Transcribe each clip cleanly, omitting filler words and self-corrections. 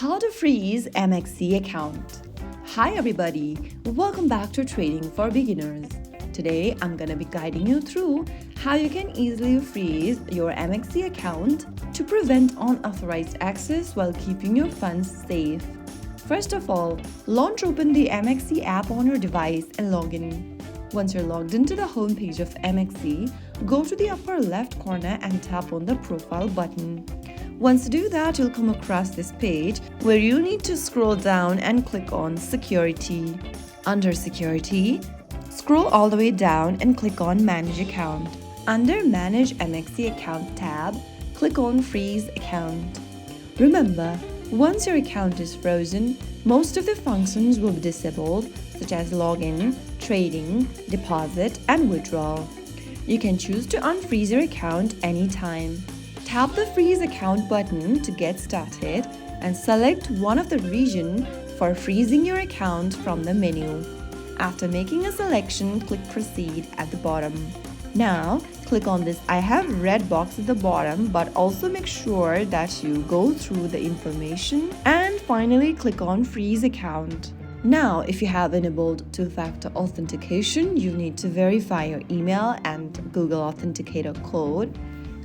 How to freeze MEXC account. Hi everybody, welcome back to Trading for Beginners. Today I'm gonna be guiding you through how you can easily freeze your MEXC account to prevent unauthorized access while keeping your funds safe. First of all, launch open the MEXC app on your device and log in. Once you're logged into the home page of MEXC, go to the upper left corner and tap on the profile button. Once you do that, you'll come across this page where you need to scroll down and click on Security. Under Security, scroll all the way down and click on Manage Account. Under Manage MEXC Account tab, click on Freeze Account. Remember, once your account is frozen, most of the functions will be disabled, such as login, trading, deposit, and withdrawal. You can choose to unfreeze your account anytime. Tap the Freeze Account button to get started and select one of the regions for freezing your account from the menu. After making a selection, click Proceed at the bottom. Now, click on this I have red box at the bottom, but also make sure that you go through the information and finally click on Freeze Account. Now, if you have enabled two-factor authentication, you need to verify your email and Google Authenticator code.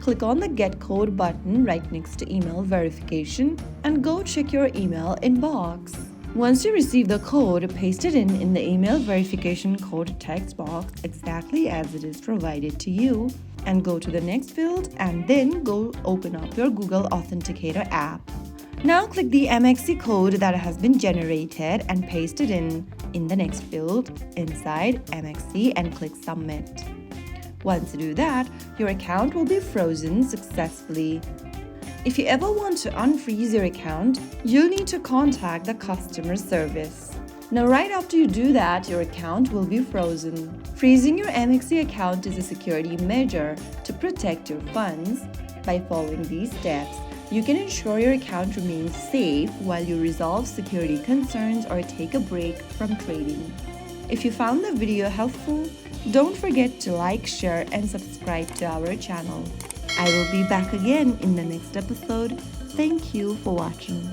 Click on the Get Code button right next to email verification and go check your email inbox. Once you receive the code, paste it in the email verification code text box exactly as it is provided to you and go to the next field and then go open up your Google Authenticator app. Now click the MEXC code that has been generated and paste it in the next field inside MEXC and click Submit. Once you do that, your account will be frozen successfully. If you ever want to unfreeze your account, you'll need to contact the customer service. Now, right after you do that, your account will be frozen. Freezing your MEXC account is a security measure to protect your funds. By following these steps, you can ensure your account remains safe while you resolve security concerns or take a break from trading. If you found the video helpful, don't forget to like, share, and subscribe to our channel. I will be back again in the next episode. Thank you for watching.